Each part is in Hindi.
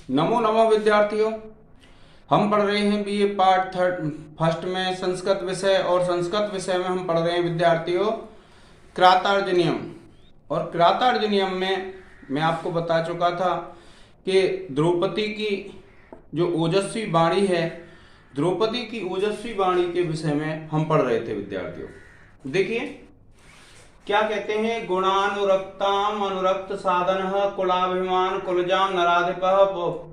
नमो नमो विद्यार्थियों। हम पढ़ रहे हैं बीए पार्ट फर्स्ट में संस्कृत विषय, और संस्कृत विषय में हम पढ़ रहे हैं विद्यार्थियों क्रातार्जुनीयम। और क्रातार्जुनीयम में मैं आपको बता चुका था कि द्रौपदी की जो ओजस्वी वाणी है, द्रौपदी की ओजस्वी वाणी के विषय में हम पढ़ रहे थे विद्यार्थियों। देखिए क्या कहते हैं, गुणानुरक्ताम अनुरक्त साधन कुलाभिमान कुलजाम नराधिप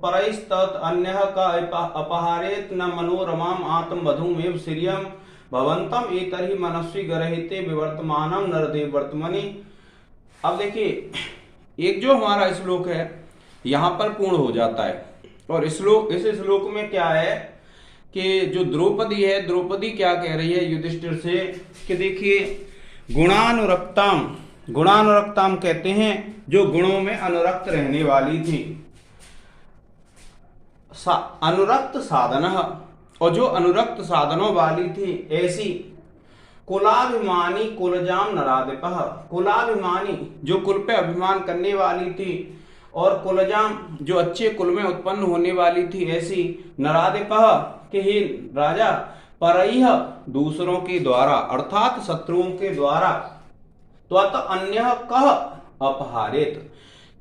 परैस्तत् अन्यः का अपहारेत न मनोरमाम आत्मवधूमेव श्रियम भवंतम एतर्हि मनस्वी गरहिते विवर्तमानम नरदेव वर्तमनि। अब देखिए एक जो हमारा श्लोक है यहाँ पर पूर्ण हो जाता है, और इस श्लोक में क्या है कि जो द्रौपदी है, द्रौपदी क्या कह रही है युधिष्ठिर से कि देखिए गुणानुरक्ताम, गुणानुरक्ताम कहते हैं जो गुणों में अनुरक्त रहने वाली थी, अनुरक्त साधन, और जो अनुरक्त साधनों वाली थी ऐसी कुलाभिमानी कुलजाम नराधिप, कुलाभिमानी जो कुल पे अभिमान करने वाली थी, और कुलजाम जो अच्छे कुल में उत्पन्न होने वाली थी ऐसी नराधिप के ही राजा परैह दूसरों के द्वारा अर्थात शत्रुओं के द्वारा त्वत अन्यः कह अपहारेत,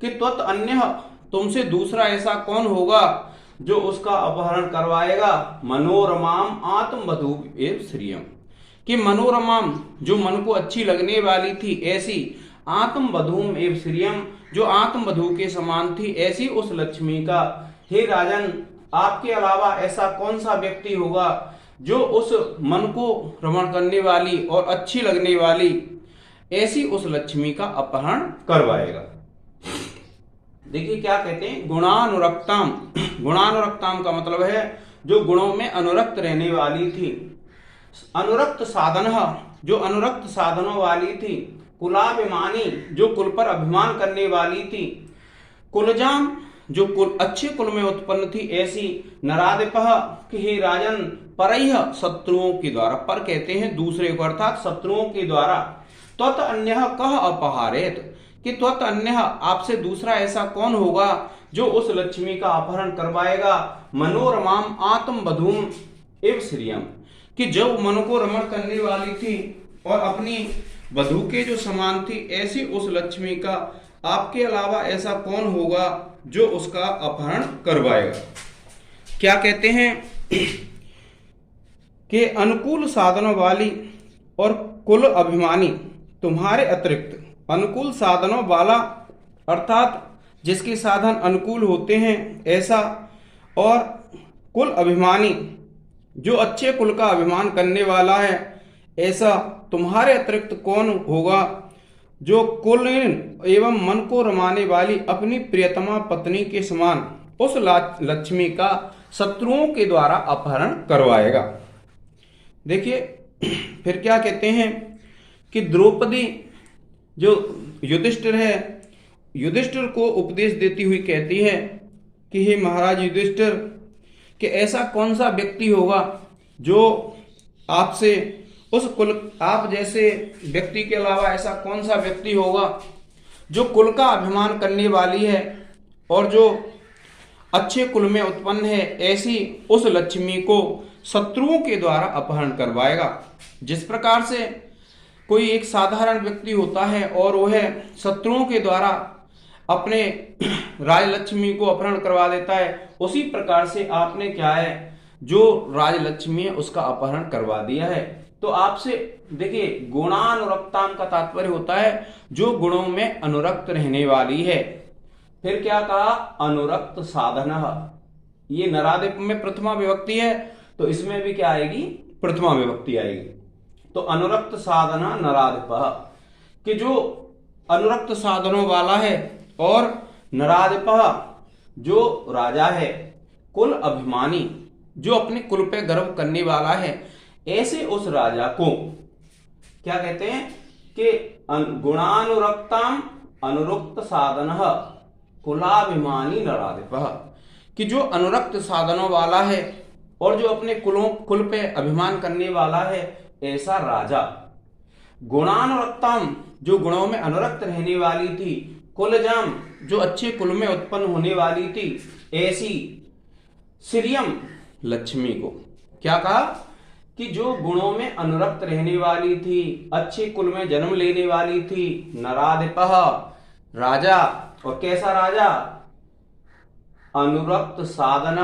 कि त्वत अन्यः तुमसे दूसरा ऐसा कौन होगा जो उसका अपहरण करवाएगा, मनोरमाम आत्मवधू एव श्रियम, कि मनोरमाम जो मन को अच्छी लगने वाली थी ऐसी आत्मवधूम एव श्रियम जो आत्मवधू के समान थी ऐसी उस लक्ष्मी का, हे राजन आपके अलावा ऐसा कौन सा व्यक्ति होगा जो उस मन को रमण करने वाली और अच्छी लगने वाली ऐसी उस लक्ष्मी का अपहरण करवाएगा। देखिए क्या कहते हैं, गुणानुरक्ताम, गुणानुरक्ताम का मतलब है जो गुणों में अनुरक्त रहने वाली थी, अनुरक्त साधन जो अनुरक्त साधनों वाली थी, कुलाभिमानी जो कुल पर अभिमान करने वाली थी, कुलजाम जो कुल अच्छे कुल में उत्पन्न थी ऐसी, नराधिप कि हे राजन परैह शत्रुओं के द्वारा, पर कहते हैं दूसरे को अर्थात शत्रुओं के द्वारा, त्वत अन्यः कह अपहारेत, कि त्वत अन्यः आपसे दूसरा ऐसा कौन होगा जो उस लक्ष्मी का अपहरण करवाएगा, मनोरमाम आत्मवधूम एव श्रियम, कि जो मन को रमण करने वाली थी और अपनी वधू के जो समान थी ऐसी उस लक्ष्मी का आपके अलावा ऐसा कौन होगा जो उसका अपहरण करवाएगा। क्या कहते हैं कि अनुकूल साधनों वाली और कुल अभिमानी तुम्हारे अतिरिक्त, अनुकूल साधनों वाला अर्थात जिसके साधन अनुकूल होते हैं ऐसा, और कुल अभिमानी जो अच्छे कुल का अभिमान करने वाला है ऐसा तुम्हारे अतिरिक्त कौन होगा जो कुल एवं मन को रमाने वाली अपनी प्रियतमा पत्नी के समान उस लक्ष्मी का शत्रुओं के द्वारा अपहरण करवाएगा। देखिए फिर क्या कहते हैं कि द्रौपदी जो युधिष्ठिर है, युधिष्ठिर को उपदेश देती हुई कहती है कि हे महाराज युधिष्ठिर, कि ऐसा कौन सा व्यक्ति होगा जो आपसे उस कुल, आप जैसे व्यक्ति के अलावा ऐसा कौन सा व्यक्ति होगा जो कुल का अभिमान करने वाली है और जो अच्छे कुल में उत्पन्न है ऐसी उस लक्ष्मी को शत्रुओं के द्वारा अपहरण करवाएगा। जिस प्रकार से कोई एक साधारण व्यक्ति होता है और वह शत्रुओं के द्वारा अपने राजलक्ष्मी को अपहरण करवा देता है, उसी प्रकार से आपने क्या है जो राजलक्ष्मी है उसका अपहरण करवा दिया है। तो आपसे देखिए गुणानुरक्ताम का तात्पर्य होता है जो गुणों में अनुरक्त रहने वाली है। फिर क्या कहा, अनुरक्त साधन, ये नराधिप में प्रथमा विभक्ति है तो इसमें भी क्या आएगी, प्रथमा विभक्ति आएगी। तो अनुरक्त साधना नराधिप, कि जो अनुरक्त साधनों वाला है, और नराधिप जो राजा है, कुल अभिमानी जो अपने कुल पे गर्व करने वाला है ऐसे उस राजा को क्या कहते हैं कि गुणानुरक्ताम अनुरक्त साधन कुलाभिमानी नराधिप, कि जो अनुरक्त साधनों वाला है और जो अपने कुल पे अभिमान करने वाला है ऐसा राजा। गुणानुरक्ताम जो गुणों में अनुरक्त रहने वाली थी, कुलजाम जो अच्छे कुल में उत्पन्न होने वाली थी, ऐसी श्रियम लक्ष्मी को। क्या कहा कि जो गुणों में अनुरक्त रहने वाली थी, अच्छे कुल में जन्म लेने वाली थी, नराधिपः राजा, और कैसा राजा, अनुरक्त साधन,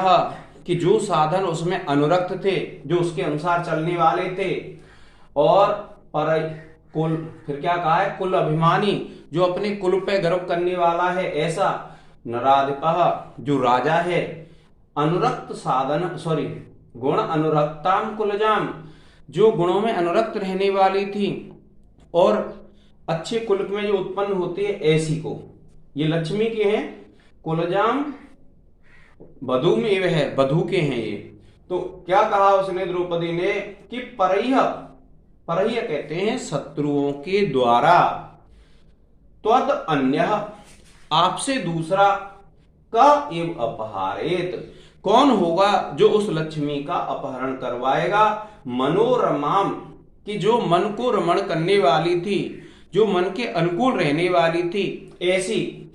कि जो साधन उसमें अनुरक्त थे, जो उसके अनुसार चलने वाले थे, और पर कुल, फिर क्या कहा है, कुल अभिमानी, जो अपने कुल पे गर्व करने वाला है, ऐसा नराधिपः जो राजा है, अनुरक्त साधन गुण अनुरक्ताम कुलजाम, जो गुणों में अनुरक्त रहने वाली थी और अच्छे कुल में जो उत्पन्न होती है, ऐसी को। ये लक्ष्मी के हैं, कुलजाम बधू में एव है, बधू के हैं ये। तो क्या कहा उसने द्रौपदी ने कि परह्य, परह्य कहते हैं शत्रुओं के द्वारा, त्वद अन्य आपसे दूसरा, का एव अपहारेत कौन होगा जो उस लक्ष्मी का अपहरण करवाएगा, मनोरमाम कि जो मन को रमण करने वाली थी, जो मन के अनुकूल रहने वाली थी, ऐसी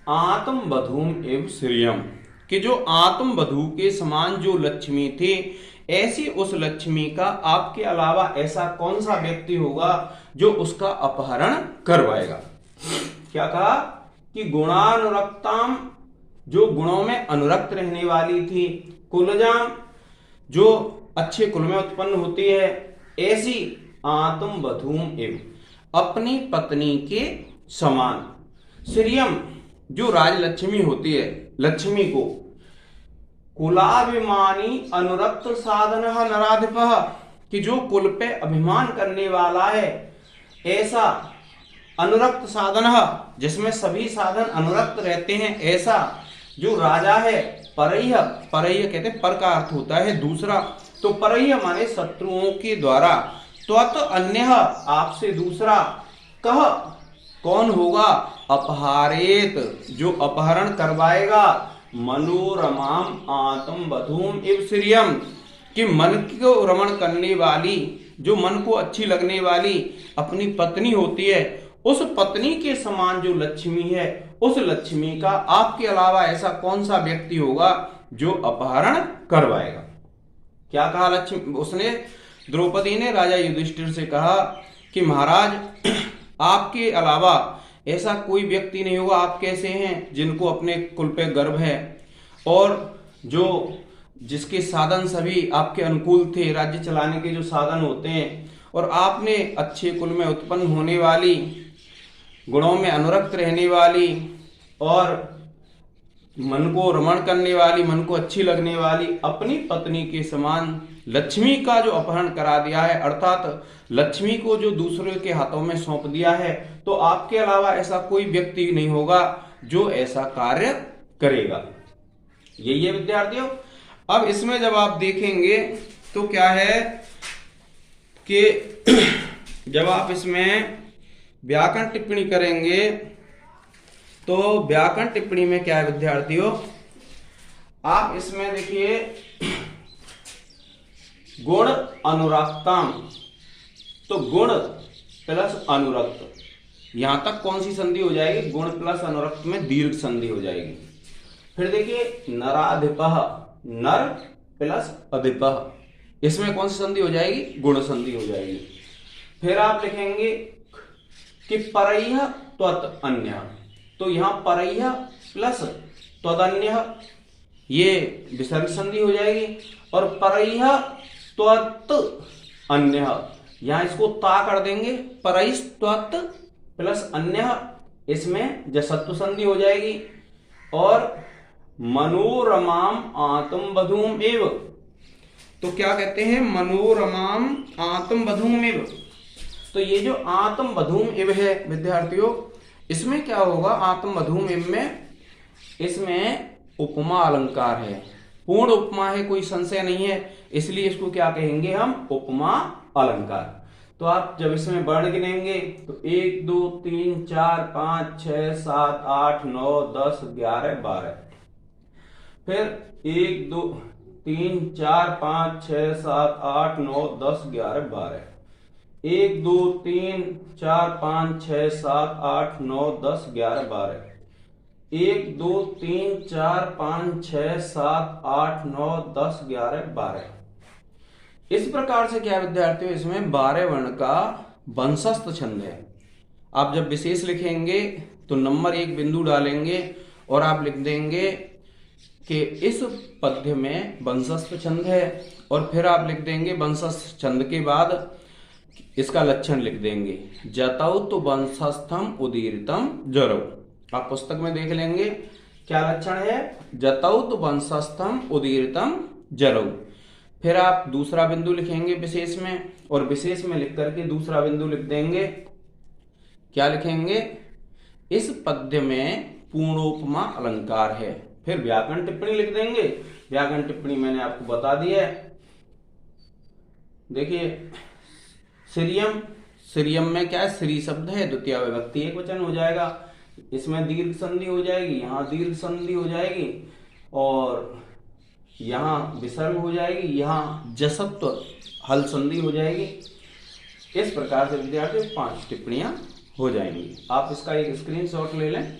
आत्म बधूम एवं श्रियम कि जो आत्म बधू के समान जो लक्ष्मी थी, ऐसी उस लक्ष्मी का आपके अलावा ऐसा कौन सा व्यक्ति होगा जो उसका अपहरण करवाएगा। क्या कहा कि गुणानुरक्ताम, जो गुणों में अनुरक्त रहने वाली थी, कुलजाम जो अच्छे कुल में उत्पन्न होती है, ऐसी आत्म बधूम एवं अपनी पत्नी के समान, श्रियम जो राजलक्ष्मी होती है, लक्ष्मी को, कुलाभिमानी अनुरक्त साधन नराधिपः कि जो कुल पे अभिमान करने वाला है, ऐसा अनुरक्त साधन जिसमें सभी साधन अनुरक्त रहते हैं, ऐसा जो राजा है, परह्य, परह्य कहते हैं पर का अर्थ होता है दूसरा, तो परह्य माने शत्रुओं के द्वारा, त्वत अन्य आपसे दूसरा, कह कौन होगा, अपहारेत जो अपहरण करवाएगा, मनोरमाम आत्म बधूम इव श्रियम कि मन को रमण करने वाली, जो मन को अच्छी लगने वाली अपनी पत्नी होती है, उस पत्नी के समान जो लक्ष्मी है, उस लक्ष्मी का आपके अलावा ऐसा कौन सा व्यक्ति होगा जो अपहरण करवाएगा। क्या कहा लक्ष्मी, उसने द्रौपदी ने राजा युधिष्ठिर से कहा कि महाराज आपके अलावा ऐसा कोई व्यक्ति नहीं होगा, आप कैसे हैं जिनको अपने कुल पे गर्व है और जो जिसके साधन सभी आपके अनुकूल थे, राज्य चलाने के जो साधन होते हैं, और आपने अच्छे कुल में उत्पन्न होने वाली, गुणों में अनुरक्त रहने वाली और मन को रमण करने वाली, मन को अच्छी लगने वाली अपनी पत्नी के समान लक्ष्मी का जो अपहरण करा दिया है, अर्थात लक्ष्मी को जो दूसरे के हाथों में सौंप दिया है, तो आपके अलावा ऐसा कोई व्यक्ति नहीं होगा जो ऐसा कार्य करेगा। यही है विद्यार्थियों। अब इसमें जब आप देखेंगे तो क्या है कि जब आप इसमें व्याकरण टिप्पणी करेंगे तो व्याकरण टिप्पणी में क्या है विद्यार्थियों, आप इसमें देखिए गुण अनुरक्ताम, तो गुण प्लस अनुरक्त, यहां तक कौन सी संधि हो जाएगी, गुण प्लस अनुरक्त में दीर्घ संधि हो जाएगी। फिर देखिए नराधिपः, नर प्लस अधिपः, इसमें कौन सी संधि हो जाएगी, गुण संधि हो जाएगी। फिर आप लिखेंगे कि परह्य त्वत अन्य, तो यहां परह्य प्लस त्वदन्य ये विसर्ग संधि हो जाएगी, और परह्य त्वत अन्य यहां इसको ता कर देंगे, परह्य त्वत प्लस अन्य इसमें जसत्व संधि हो जाएगी, और मनोरमाम आत्म बधूम एव, तो क्या कहते हैं, मनोरमाम आत्म बधूम एव, तो ये जो आत्म बधूम एव है विद्यार्थियों, इसमें क्या होगा, आत्म बधूम एव में इसमें उपमा अलंकार है, पूर्ण उपमा है, कोई संशय नहीं है, इसलिए इसको क्या कहेंगे हम, उपमा अलंकार। तो आप जब इसमें वर्ण गिनेंगे तो 1 2 3 4 5 6 7 8 9 10 11 12, फिर 1 2 3 4 5 6 7 8 9 10 11 12, 1 2 3 4 5 6 7 8 9 10 11 12, 1 2 3 4 5 6 7 8 9 10 11 12। इस प्रकार से क्या विद्यार्थियों, इसमें 12 वर्ण का वंशस्थ छंद है। आप जब विशेष लिखेंगे तो नंबर 1 बिंदु डालेंगे और आप लिख देंगे कि इस पद्य में वंशस्थ छंद है, और फिर आप लिख देंगे वंशस्थ छंद के बाद इसका लक्षण लिख देंगे, जतौ तो वंशस्थम उदीरितम जरौ। आप पुस्तक में देख लेंगे क्या लक्षण है, जतौ तो वंशस्थम उदीरितम जरौ। फिर आप दूसरा बिंदु लिखेंगे विशेष में, और विशेष में लिख करके दूसरा बिंदु लिख देंगे, क्या लिखेंगे, इस पद्य में पूर्णोपमा अलंकार है। फिर व्याकरण टिप्पणी लिख देंगे। व्याकरण टिप्पणी मैंने आपको बता दी है। देखिए श्रियम, श्रियम में क्या है, श्री शब्द है, द्वितीय विभक्ति एक वचन हो जाएगा, इसमें दीर्घ संधि हो जाएगी, यहां दीर्घ संधि हो जाएगी, और यहां विसर्ग हो जाएगी, यहां जसत्व हल संधि हो जाएगी। इस प्रकार से विद्यार्थी 5 टिप्पणियां हो जाएंगी। आप इसका एक स्क्रीनशॉट ले लें।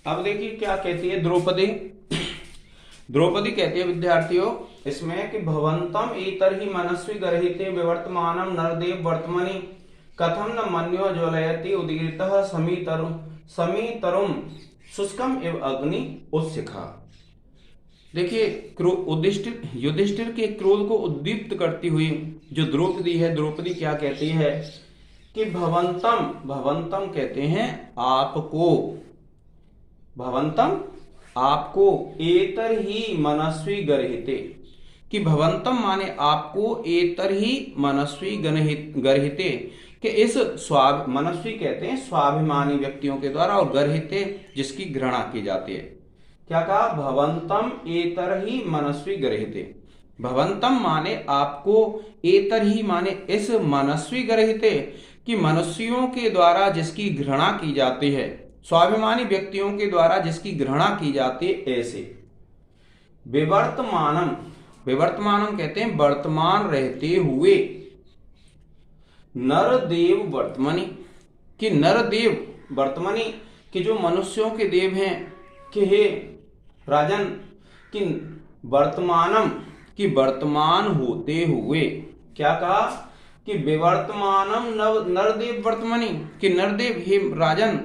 अब देखिए क्या कहती है द्रौपदी। द्रौपदी कहती है विद्यार्थियों इसमें कि भवंतम एतर ही मनस्वी गर्हिते विवर्तमानम नरदेव वर्तमनि कथम न मन्यो ज्वलयति उदीरितः समीतरुम शुष्कम एव अग्नि उत्सिखा। देखिए युधिष्ठिर के क्रोध को उद्दीप्त करती हुई जो द्रौपदी है, द्रौपदी क्या कहती है कि भवंतम, भवंतम कहते हैं आपको, भवंतम आपको, एतर ही मनस्वी गर्हिते, कि भवंतम माने आपको, एतर ही मनस्वी गर्हिते, कि इस मनस्वी कहते हैं स्वाभिमानी व्यक्तियों के द्वारा, और गर्हिते जिसकी घृणा की जाती है। क्या कहा, भवंतम एतर ही मनस्वी गर्हिते। भवंतम माने आपको, एतर ही माने इस मनस्वी गर्हिते, कि मनुष्यों के द्वारा जिसकी घृणा की जाती है, स्वाभिमानी व्यक्तियों के द्वारा जिसकी घृणा की जाती है, ऐसे। विवर्तमानम, विवर्तमानम कहते हैं वर्तमान रहते हुए, नरदेव वर्तमनि, कि नरदेव वर्तमनि, कि जो मनुष्यों के देव हैं, कि हे राजन, कि वर्तमानम, कि वर्तमान होते हुए, क्या कहा कि विवर्तमानम नरदेव वर्तमनि, कि नरदेव हे राजन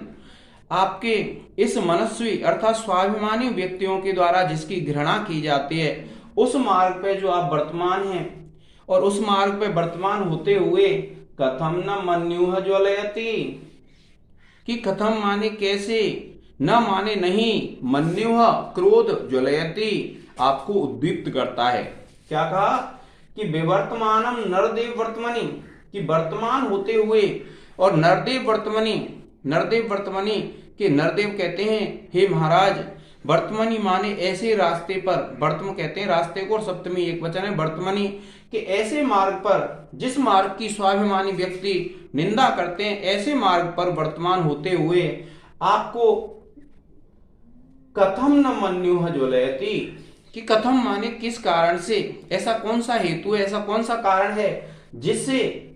आपके इस मनस्वी अर्थात स्वाभिमानी व्यक्तियों के द्वारा जिसकी घृणा की जाती है, उस मार्ग पे जो आप वर्तमान हैं, और उस मार्ग पे वर्तमान होते हुए, कथम न मन्युः ज्वलयति, कि कथम माने कैसे, न माने नहीं, मन्युः क्रोध, ज्वलयति आपको उद्दीप्त करता है। क्या कहा कि विवर्तमानम नरदेव वर्तमनि, कि वर्तमान होते हुए, और नरदेव वर्तमनि, नरदेव वर्तमनि, कि नरदेव कहते हैं हे महाराज, वर्तमनि माने ऐसे रास्ते पर, वर्तम कहते हैं रास्ते को, और सप्तमी एक वचन है वर्तमनि, कि ऐसे मार्ग पर जिस मार्ग की स्वाभिमानी व्यक्ति निंदा करते हैं, ऐसे मार्ग पर वर्तमान होते हुए आपको कथम न मन्युः ज्वलयति, कि कथम माने किस कारण से, ऐसा कौन सा हेतु है, ऐसा कौन सा कारण है जिससे,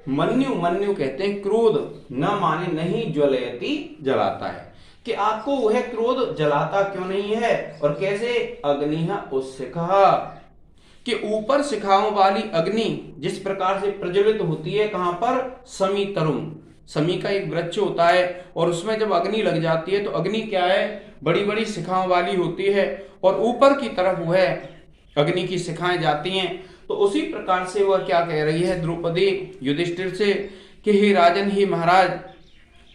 मन्यु, मन्यु कहते हैं क्रोध, न माने नहीं, ज्वलयति जलाता है, कि आपको वह क्रोध जलाता क्यों नहीं है, और कैसे, अग्निः उत्सिखः, कि ऊपर शिखाओं वाली अग्नि जिस प्रकार से प्रज्वलित होती है, कहां पर, समीतरुम, समी का एक वृक्ष होता है, और उसमें जब अग्नि लग जाती है तो अग्नि क्या है, बड़ी बड़ी शिखाओं वाली होती है, और ऊपर की तरफ वह अग्नि की शिखाएं जाती हैं। तो उसी प्रकार से वह क्या कह रही है द्रौपदी युधिष्ठिर से कि हे राजन, ही महाराज,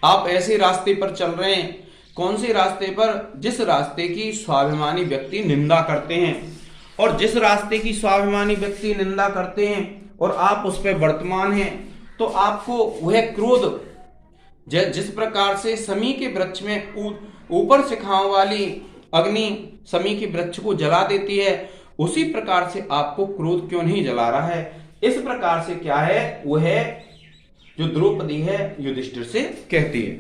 आप ऐसे रास्ते पर चल रहे हैं, कौन से रास्ते पर, जिस रास्ते की स्वाभिमानी व्यक्ति निंदा करते हैं, और जिस रास्ते की स्वाभिमानी व्यक्ति निंदा करते हैं और आप उस पर वर्तमान हैं, तो आपको वह क्रोध, जिस प्रकार से समी के वृक्ष में ऊपर शिखाओं वाली अग्नि समी के वृक्ष को जला देती है, उसी प्रकार से आपको क्रोध क्यों नहीं जला रहा है, इस प्रकार से क्या है, वह जो द्रौपदी है युधिष्ठिर से कहती है,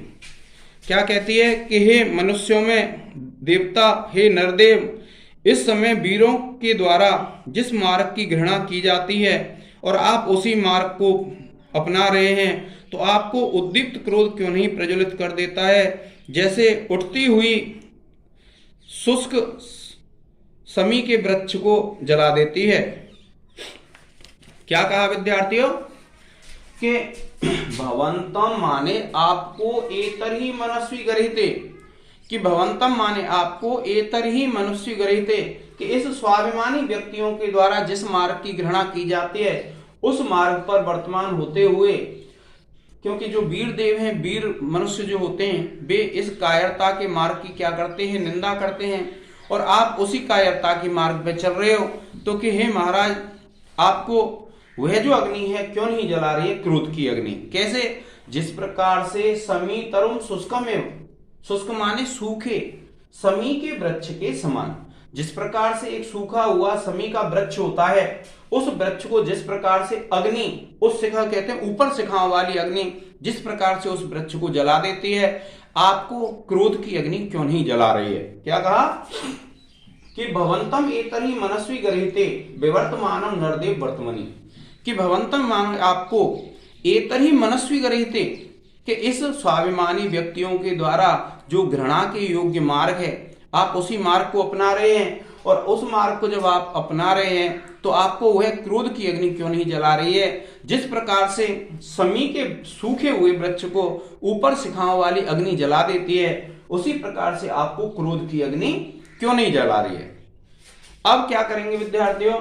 क्या कहती है कि हे मनुष्यों में देवता, हे नरदेव, इस समय वीरों के द्वारा जिस मार्ग की घृणा की जाती है और आप उसी मार्ग को अपना रहे हैं, तो आपको उद्दीप्त क्रोध क्यों नहीं प्रज्वलित कर देता है, जैसे उठती हुई शुष्क समी के वृक्ष को जला देती है। क्या कहा विद्यार्थियों कि भवंतम माने आपको एतरही मनस्वी गृहीते, कि भवंतम माने आपको एतरही मनुष्य गृहीते, कि इस स्वाभिमानी व्यक्तियों के द्वारा जिस मार्ग की घृणा की जाती है उस मार्ग पर वर्तमान होते हुए, क्योंकि जो वीर देव हैं, वीर मनुष्य जो होते हैं, वे इस कायरता के मार्ग की क्या करते हैं, निंदा करते हैं, और आप उसी कायरता के मार्ग पे चल रहे हो, तो कि हे महाराज, आपको वह जो अग्नि है क्यों नहीं जला रही है, क्रोध की अग्नि। कैसे, जिस प्रकार से समी तरुम शुष्कम एवं, शुष्क माने सूखे, समी के वृक्ष के समान, जिस प्रकार से एक सूखा हुआ समी का वृक्ष होता है, उस वृक्ष को जिस प्रकार से अग्नि, उस शिखा कहते हैं ऊपर शिखाओं वाली अग्नि, जिस प्रकार से उस वृक्ष को जला देती है, आपको क्रोध की अग्नि क्यों नहीं जला रही है। क्या कहा कि भवंतम एतरही मनस्वी गृहीते विवर्तमानम नरदेव वर्तमनि, कि भवंतम मान आपको एतरही मनस्वी गृहीते, कि इस स्वाभिमानी व्यक्तियों के द्वारा जो घृणा के योग्य मार्ग है, आप उसी मार्ग को अपना रहे हैं, और उस मार्ग को जब आप अपना रहे हैं तो आपको वह क्रोध की अग्नि क्यों नहीं जला रही है, जिस प्रकार से समी के सूखे हुए वृक्ष को ऊपर शिखाओं वाली अग्नि जला देती है, उसी प्रकार से आपको क्रोध की अग्नि क्यों नहीं जला रही है। अब क्या करेंगे विद्यार्थियों,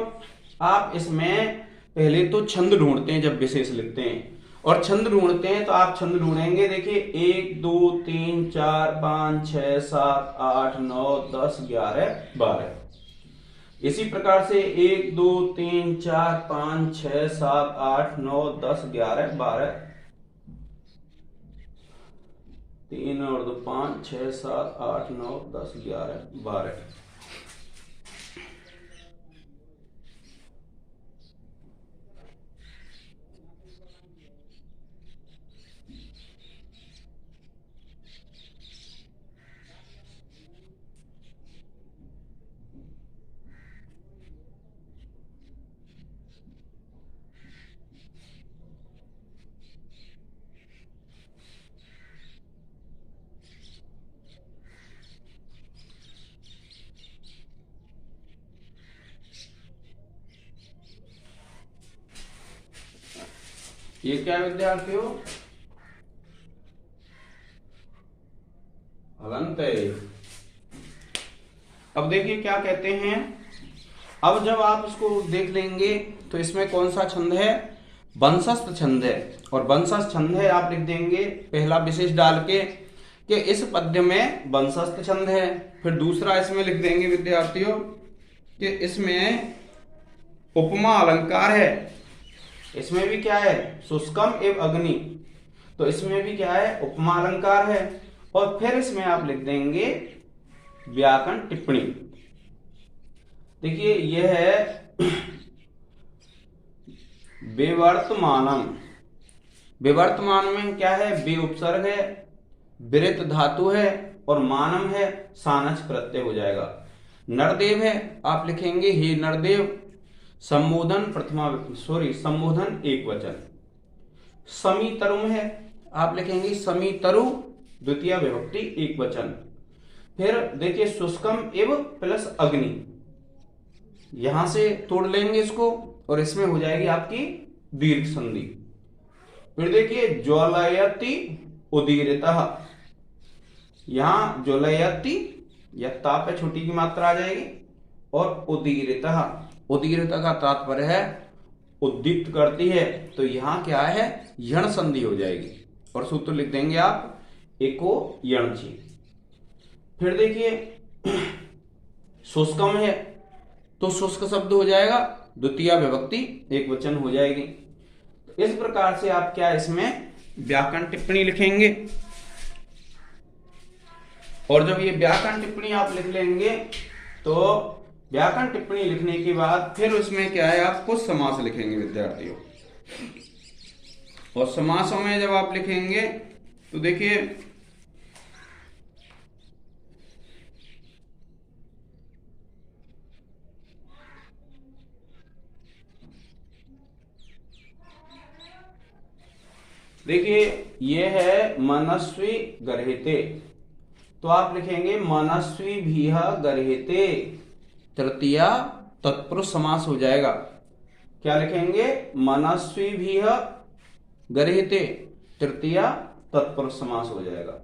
आप इसमें पहले तो छंद ढूंढते हैं जब विशेष लिखते हैं, और छंद ढूंढते हैं तो आप छंद ढूंढेंगे, देखिए 1 2 3 4 5 6 7 8 9 10 11 12। इसी प्रकार से 1 2 3 4 5 6 7 8 9 10 11 12, 3 और 2 5 6 7 8 9 10 11 12। ये क्या है विद्यार्थियों, हलंत। अब देखिए क्या कहते हैं, अब जब आप इसको देख लेंगे तो इसमें कौन सा छंद है, वंशस्थ छंद है, और वंशस्थ छंद है आप लिख देंगे पहला विशेष डाल के कि इस पद्य में वंशस्थ छंद है। फिर दूसरा इसमें लिख देंगे विद्यार्थियों कि इसमें उपमा अलंकार है, इसमें भी क्या है, शुष्कम एवं अग्नि, तो इसमें भी क्या है, उपमा अलंकार है। और फिर इसमें आप लिख देंगे व्याकरण टिप्पणी। देखिए यह है विवर्तमानम, विवर्तमान में क्या है, बे उपसर्ग है, विरित धातु है, और मानम है, सानच प्रत्यय हो जाएगा। नरदेव है, आप लिखेंगे हे नरदेव, संबोधन प्रथमा संबोधन एक वचन। समीतरुम है, आप लिखेंगे समीतरु द्वितीय विभक्ति एक वचन। फिर देखिए शुष्कम एवं प्लस अग्नि, यहां से तोड़ लेंगे इसको, और इसमें हो जाएगी आपकी दीर्घ संधि। फिर देखिए ज्वलयति उदीरितः, यहां ज्वलयति या ताप पे छोटी की मात्रा आ जाएगी, और उदीरितः, उदीरितः का तात्पर्य है उद्दीप्त करती है, तो यहां क्या है, यण संधि हो जाएगी, और सूत्र लिख देंगे आप एको यणची। फिर देखिए शुष्कम है, तो शुष्क शब्द हो जाएगा, द्वितीय विभक्ति एक वचन हो जाएगी। तो इस प्रकार से आप क्या इसमें व्याकरण टिप्पणी लिखेंगे, और जब ये व्याकरण टिप्पणी आप लिख लेंगे तो व्याकरण टिप्पणी लिखने के बाद फिर उसमें क्या है, आप कुछ समास लिखेंगे विद्यार्थियों। और समासों में जब आप लिखेंगे तो देखिए ये है मनस्वी गर्हिते, तो आप लिखेंगे मनस्वी भीह गर्हिते, तृतीया तत्पुरुष समास हो जाएगा। क्या लिखेंगे, मनस्वी भीह गर्हिते, तृतीया तत्पुरुष समास हो जाएगा।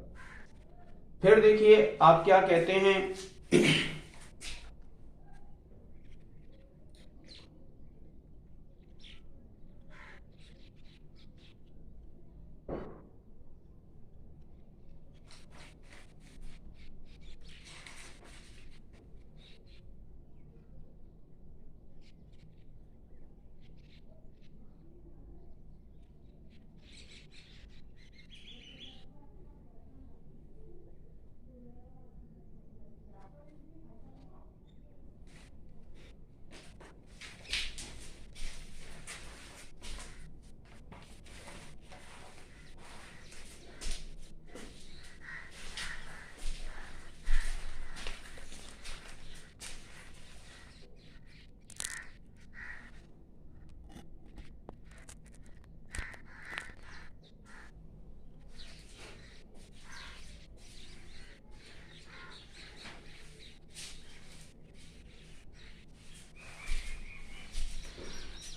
फिर देखिए आप क्या कहते हैं,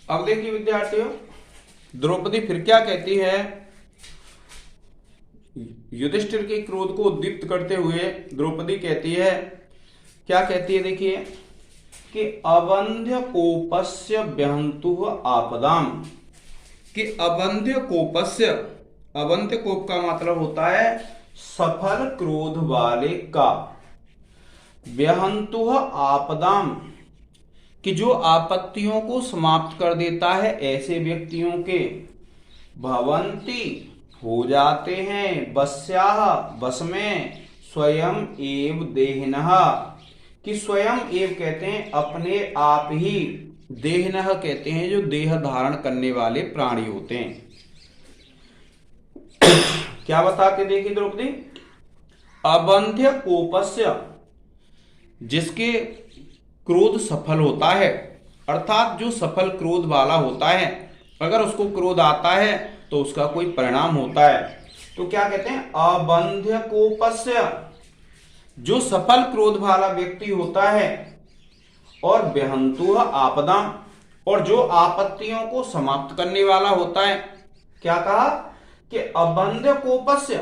अब देखिए विद्यार्थियों, द्रौपदी फिर क्या कहती है, युधिष्ठिर के क्रोध को उद्दीप्त करते हुए द्रौपदी कहती है, क्या कहती है देखिए, कि अवंध्य कोपस्य व्यहंतुः आपदाम, कि अवंध्य कोपस्य, अवंध्य कोप का मतलब होता है सफल क्रोध वाले का, व्यहंतुः आपदाम, कि जो आपत्तियों को समाप्त कर देता है ऐसे व्यक्तियों के, भवंती हो जाते हैं, बस्याः बस में, स्वयं एव देहिनः, कि स्वयं एव कहते हैं अपने आप ही, देहिनः कहते हैं जो देह धारण करने वाले प्राणी होते हैं। क्या बताते देखिए द्रौपदी, अबंध्य कोपस्य, जिसके क्रोध सफल होता है, अर्थात जो सफल क्रोध वाला होता है, अगर उसको क्रोध आता है तो उसका कोई परिणाम होता है, तो क्या कहते हैं, अबंध्य कोपस्य, जो सफल क्रोध वाला व्यक्ति होता है, और व्यहंतुः आपदा, और जो आपत्तियों को समाप्त करने वाला होता है। क्या कहा कि अबंध्य कोपस्य,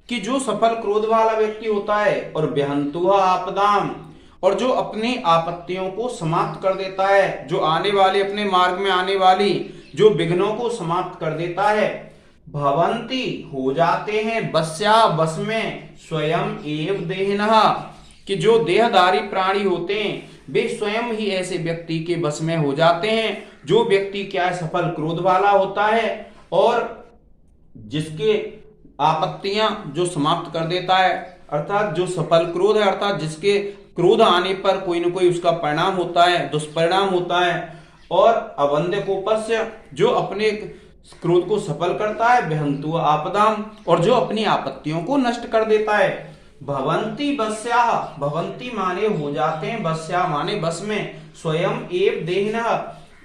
कि जो सफल क्रोध वाला व्यक्ति होता है, और व्यहंतुः आपदाम, और जो अपनी आपत्तियों को समाप्त कर देता है, जो आने वाले अपने मार्ग में आने वाली जो विघ्नों को समाप्त कर देता है, भवंती हो जाते हैं, बस्या बस में, स्वयं एव देहिनः, कि जो देहधारी प्राणी होते हैं वे स्वयं ही ऐसे व्यक्ति के बस में हो जाते हैं। जो व्यक्ति क्या है, सफल क्रोध वाला होता है, और जिसके आपत्तियां जो समाप्त कर देता है, अर्थात जो सफल क्रोध है, अर्थात जिसके क्रोध आने पर कोई न कोई उसका परिणाम होता है, दुष्परिणाम होता है। और अवंध्य कोपस्य, जो अपने क्रोध को सफल करता है, व्यहंतुः आपदाम, और जो अपनी आपत्तियों को नष्ट कर देता है। भवंती बस्याः, भवंती माने हो जाते हैं, बस्या माने बस में, स्वयं एव देहिनः,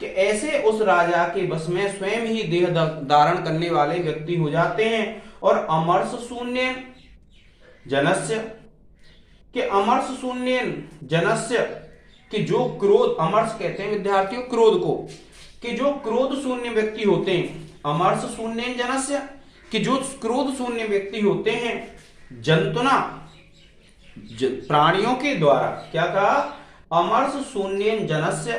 कि ऐसे उस राजा के बस में स्वयं ही देह धारण करने वाले व्यक्ति हो जाते हैं। और अमर्ष शून्य जनस्य, कि अमर्ष शून्य जनस्य, कि जो क्रोध, अमर्ष कहते हैं विद्यार्थियों क्रोध को, कि जो क्रोध शून्य व्यक्ति होते हैं, अमर्ष शून्य जनस्य, कि जो क्रोध शून्य व्यक्ति होते हैं, जंतुना प्राणियों के द्वारा, क्या कहा, अमर्ष शून्य जनस्य,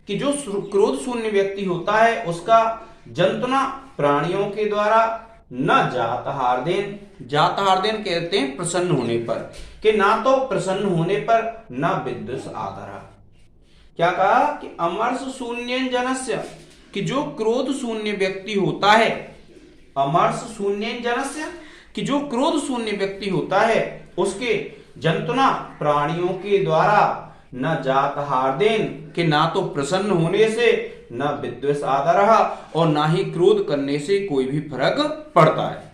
कि जो क्रोध शून्य व्यक्ति होता है उसका जंतुना प्राणियों के द्वारा, न जात हार्देन, जात हार्देन कहते हैं प्रसन्न होने पर, कि ना तो प्रसन्न होने पर न विद्युष आदरा। क्या कहा कि अमर्ष शून्य जनस्य, कि जो क्रोध शून्य व्यक्ति होता है, अमर्ष शून्य जनस्य, कि जो क्रोध शून्य व्यक्ति होता है उसके जंतुना प्राणियों के द्वारा न जात हार्देन, कि ना तो प्रसन्न होने से, न विद्वेष आदरः, और ना ही क्रोध करने से कोई भी फर्क पड़ता है।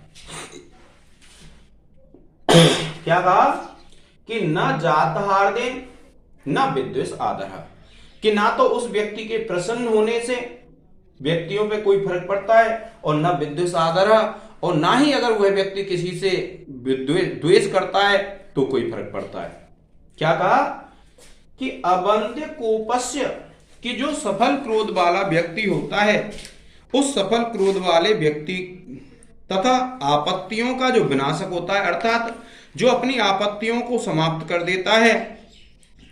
क्या कहा कि न जात हार्देन न विद्वेष आदरः, कि ना तो उस व्यक्ति के प्रसन्न होने से व्यक्तियों पे कोई फर्क पड़ता है, और न विद्वेष आदरः, और ना ही अगर वह व्यक्ति किसी से द्वेष करता है तो कोई फर्क पड़ता है। क्या कहा कि अबंध्य कोपस्य, कि जो सफल क्रोध वाला व्यक्ति होता है, उस सफल क्रोध वाले व्यक्ति तथा आपत्तियों का जो विनाशक होता है, अर्थात जो अपनी आपत्तियों को समाप्त कर देता है,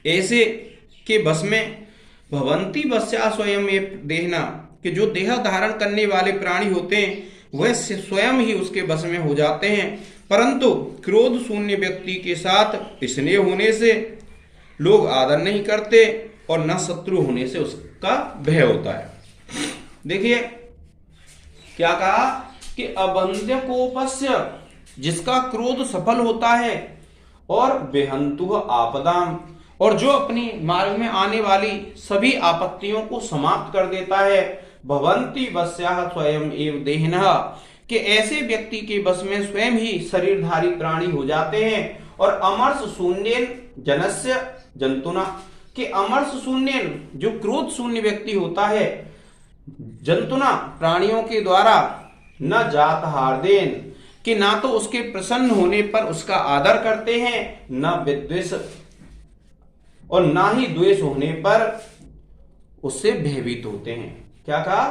ऐसे के बस में भवंती वस्या स्वयं ये देहना, कि जो देह धारण करने वाले प्राणी होते हैं वह स्वयं ही उसके बस में हो जाते हैं, परंतु क्रोध शून्य व्यक्ति के साथ स्नेह होने से लोग आदर नहीं करते और न शत्रु होने से उसका भय होता है। देखिए क्या कहा कि अबंध्य कोपस्य, जिसका क्रोध सफल होता है, और बेहंतु आपदाम, और जो अपनी मार्ग में आने वाली सभी आपत्तियों को समाप्त कर देता है, भवंती वस्याः स्वयं एव देहिनः, कि ऐसे व्यक्ति के बस में स्वयं ही शरीरधारी प्राणी हो जाते हैं, और अमर्ष शून्येन जनस्य जंतुना, कि अमर्ष शून्येन, जो क्रोध शून्य व्यक्ति होता है, जंतुना प्राणियों के द्वारा, न जात हार्देन, कि ना तो उसके प्रसन्न होने पर उसका आदर करते हैं, न विद्वेष, और ना ही द्वेष होने पर उससे भयभीत होते हैं। क्या कहा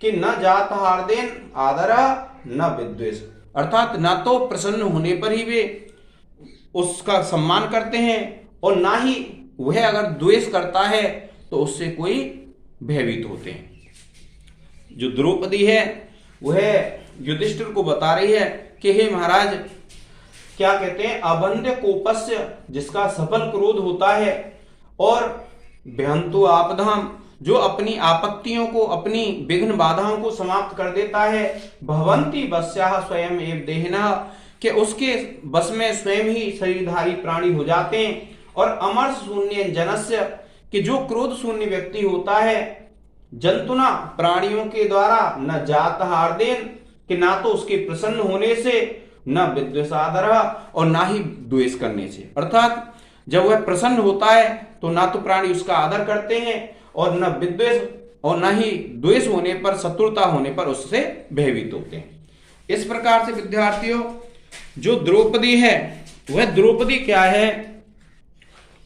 कि न जात हार्देन आदर न विद्वेष, अर्थात ना तो प्रसन्न होने पर ही वे उसका सम्मान करते हैं, और ना ही वह अगर द्वेष करता है तो उससे कोई भयभीत होते हैं। जो द्रौपदी है वह युधिष्ठिर को बता रही है कि हे महाराज, क्या कहते हैं, अबंध्य कोपस्य, जिसका सफल क्रोध होता है, और बेहंतु आपदाम, जो अपनी आपत्तियों को, अपनी विघ्न बाधाओं को समाप्त कर देता है, भवंती वस्याः स्वयं एव देहिनः, कि उसके बस में स्वयं ही शरीरधारी प्राणी हो जाते हैं, और अमर्ष शून्य जनस्य, कि जो क्रोध शून्य व्यक्ति होता है, जंतुना प्राणियों के द्वारा, न जात हार्देन, कि ना तो उसके प्रसन्न होने से, न विद्वेषादर, और ना ही द्वेष करने से, अर्थात जब वह प्रसन्न होता है तो ना तो प्राणी उसका आदर करते हैं, और न विद्वेष, और न ही द्वेष होने पर, शत्रुता होने पर उससे भयभीत होते हैं। इस प्रकार से विद्यार्थियों, जो द्रौपदी है वह द्रौपदी क्या है,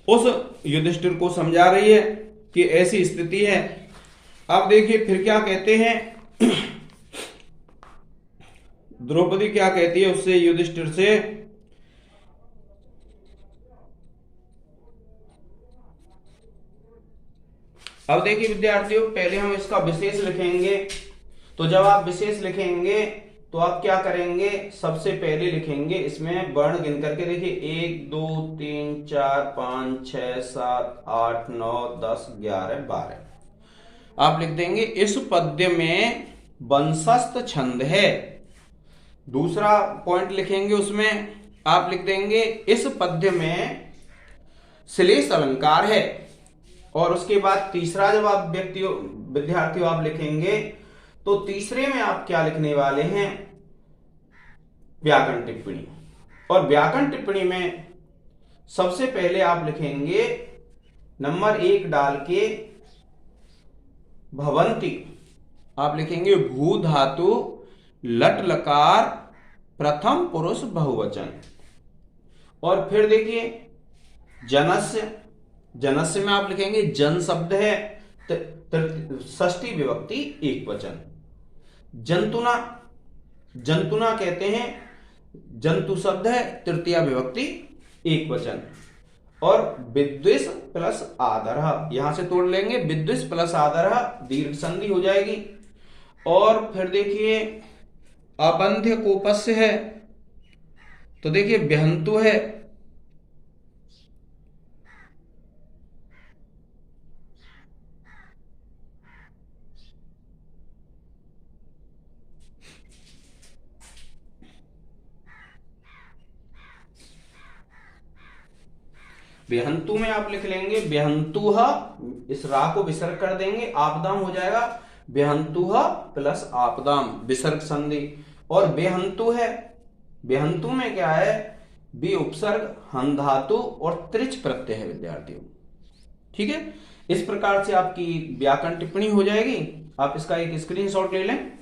उस युधिष्ठिर को समझा रही है कि ऐसी स्थिति है। अब देखिए फिर क्या कहते हैं, द्रौपदी क्या कहती है उससे, युधिष्ठिर से, अब देखिए विद्यार्थियों, पहले हम इसका विशेष लिखेंगे। तो जब आप विशेष लिखेंगे तो आप क्या करेंगे, सबसे पहले लिखेंगे इसमें वर्ण गिन करके, देखिए 1 2 3 4 5 6 7 8 9 10 11 12 आप लिख देंगे। इस पद्य में वंशस्थ छंद है। दूसरा पॉइंट लिखेंगे, उसमें आप लिख देंगे इस पद्य में श्लेष अलंकार है। और उसके बाद तीसरा जब आप विद्यार्थियों आप लिखेंगे तो तीसरे में आप क्या लिखने वाले हैं, व्याकरण टिप्पणी। और व्याकरण टिप्पणी में सबसे पहले आप लिखेंगे नंबर 1 डाल के भवंती, आप लिखेंगे भू धातु लट लकार प्रथम पुरुष बहुवचन। और फिर देखिए जनस्य, जनस्य में आप लिखेंगे जन शब्द है, षष्ठी विभक्ति एक वचन। जंतुना, जंतुना कहते हैं, जंतु शब्द है, तृतीया विभक्ति एक वचन। और विद्वेष प्लस आदर, यहां से तोड़ लेंगे, विद्वेष प्लस आदर दीर्घ संधि हो जाएगी। और फिर देखिए अबंध्य कोपस्य है, तो देखिए बेहंतु है, बेहंतु में आप लिख लेंगे बेहंतुह, इस रा को विसर्ग कर देंगे, आपदाम हो जाएगा बेहंतुह प्लस आपदाम, विसर्ग संधि। और बेहंतु है, बेहंतु में क्या है, बी उपसर्ग, हन धातु और त्रिच प्रत्यय है विद्यार्थियों। ठीक है, इस प्रकार से आपकी व्याकरण टिप्पणी हो जाएगी। आप इसका एक स्क्रीनशॉट ले लें।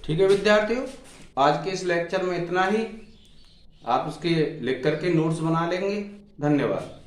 ठीक है विद्यार्थियों, आज के इस लेक्चर में इतना ही। आप उसके लिख करके नोट्स बना लेंगे। धन्यवाद।